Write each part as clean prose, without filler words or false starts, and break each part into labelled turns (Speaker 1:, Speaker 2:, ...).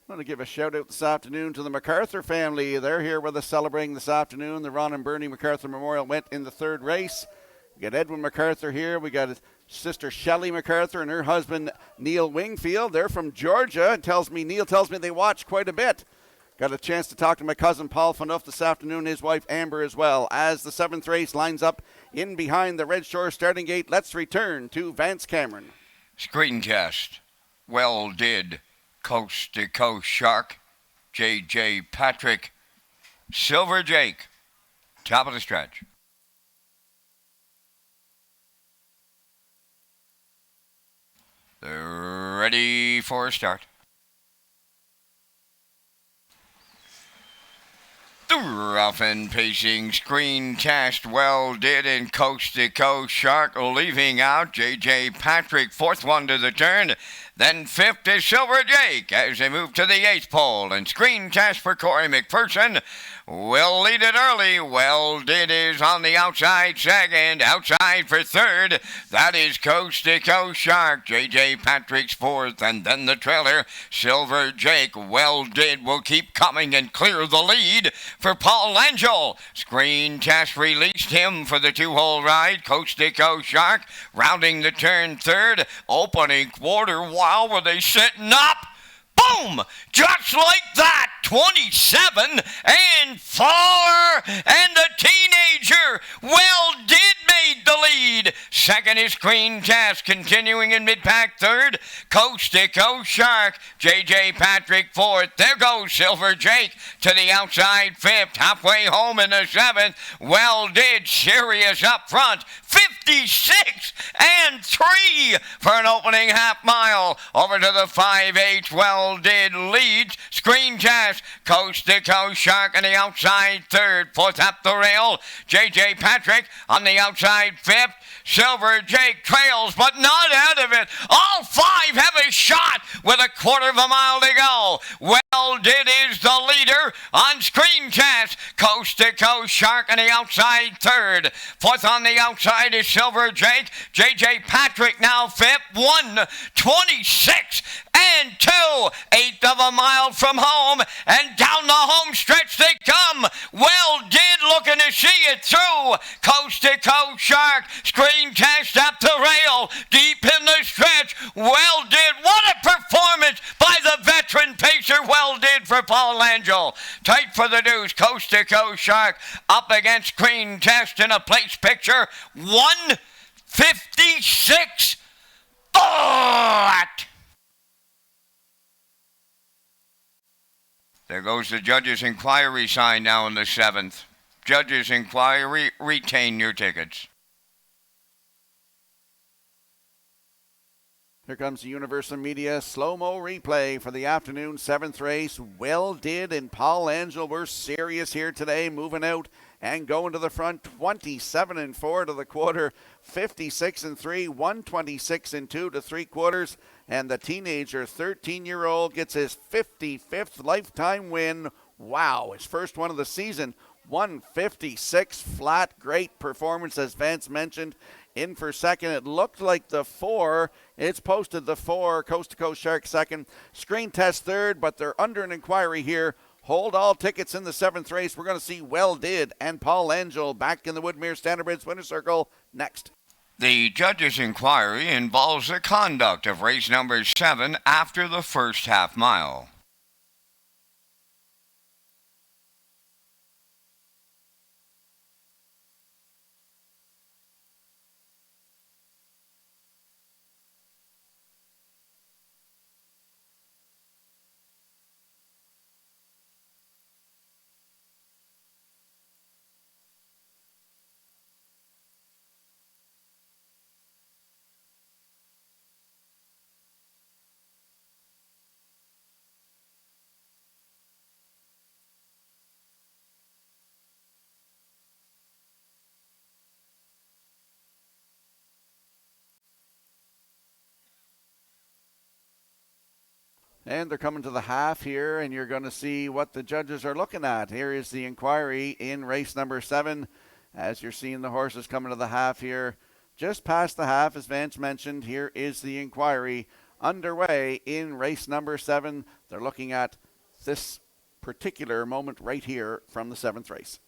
Speaker 1: I want to give a shout out this afternoon to the MacArthur family. They're here with us celebrating this afternoon. The Ron and Bernie MacArthur Memorial went in the third race. We got Edwin MacArthur here. We got his sister Shelley MacArthur and her husband Neil Wingfield. They're from Georgia. Neil tells me they watch quite a bit. Got a chance to talk to my cousin Paul Fanuff this afternoon, his wife Amber as well. As the seventh race lines up in behind the Red Shore starting gate, let's return to Vance Cameron.
Speaker 2: Screen test. Well did. Coast to Coast Shark, J.J. Patrick, Silver Jake, top of the stretch. They're ready for a start. The rough and pacing screen test well did in Coast to Coast Shark, leaving out J.J. Patrick, fourth one to the turn. Then fifth is Silver Jake as they move to the eighth pole. And screen test for Corey McPherson will lead it early. Well did is on the outside second. Outside for third. That is Coast to Coast Shark. J.J. Patrick's fourth. And then the trailer, Silver Jake. Well did will keep coming and clear the lead for Paul Angel. Screen test released him for the two-hole ride. Coast to Coast Shark rounding the turn third. Opening quarter. Wow, were they sitting up? Boom! Just like that, 27 and 4, and the teenager, well did made the lead. Second is Screen Test, continuing in mid-pack third. Coast to Coast Shark, J.J. Patrick fourth. There goes Silver Jake to the outside fifth. Halfway home in the seventh. Well did Sirius up front, 56 and 3 for an opening half mile. Over to the 5/8. Well did leads. Screen Test, Coast to Coast Shark on the outside third. Fourth up the rail, J.J. Patrick on the outside fifth. Silver Jake trails, but not out of it. All five have a shot with a quarter of a mile to go. Well did is the leader on Screen Test. Coast to Coast Shark on the outside third. Fourth on the outside is Silver Jake. J.J. Patrick now fifth. 1:26 and 2. Eighth of a mile from home, and down the home stretch they come. Well did looking to see it through. Coast to Coast Shark. Screen Test up the rail. Deep in the stretch. Well did. What a performance by the veteran pacer. Well did for Paul Angel. Tight for the deuce. Coast to Coast Shark up against Screen Test in a place picture. 1:56. There goes the judge's inquiry sign now in the seventh. Judge's inquiry, retain your tickets.
Speaker 1: Here comes the Universal Media slow-mo replay for the afternoon seventh race. Well did and Paul Angel were serious here today, moving out and going to the front. 27 and 4 to the quarter, 56 and 3, 126 and 2 to three quarters. And the teenager, 13-year-old, gets his 55th lifetime win. Wow, his first one of the season. 156 flat. Great performance, as Vance mentioned. In for second, it looked like the 4. It's posted the 4. Coast to Coast Shark second. Screen Test third, but they're under an inquiry here. Hold all tickets in the seventh race. We're going to see Well Did and Paul Angel back in the Woodmere Standardbridge Winner's Circle next.
Speaker 2: The judge's inquiry involves the conduct of race number 7 after the first half mile.
Speaker 1: And they're coming to the half here, and you're going to see what the judges are looking at. Here is the inquiry in race number 7. As you're seeing the horses coming to the half here, just past the half, as Vance mentioned, here is the inquiry underway in race number 7. They're looking at this particular moment right here from the 7th race.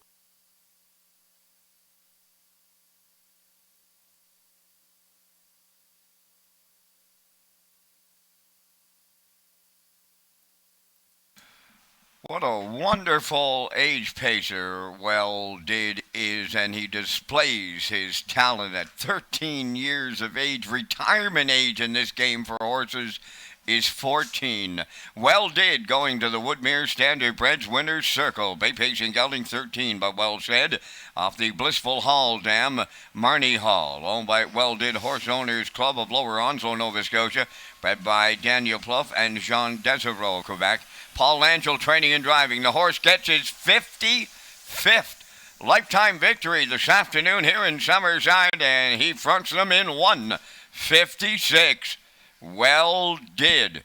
Speaker 2: What a wonderful age pacer Well Did is, and he displays his talent at 13 years of age. Retirement age in this game for horses is 14. Well Did going to the Woodmere Standard Breds Winners Circle. Bay Pacing gelding 13, but Well Shed off the Blissful Hall Dam, Marnie Hall, owned by Well Did Horse Owners Club of Lower Onslow, Nova Scotia, bred by Daniel Plouffe and Jean Desereau, Quebec. Paul Angel training and driving. The horse gets his 55th lifetime victory this afternoon here in Summerside, and he fronts them in 1:56. Well Did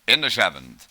Speaker 2: in the 7th.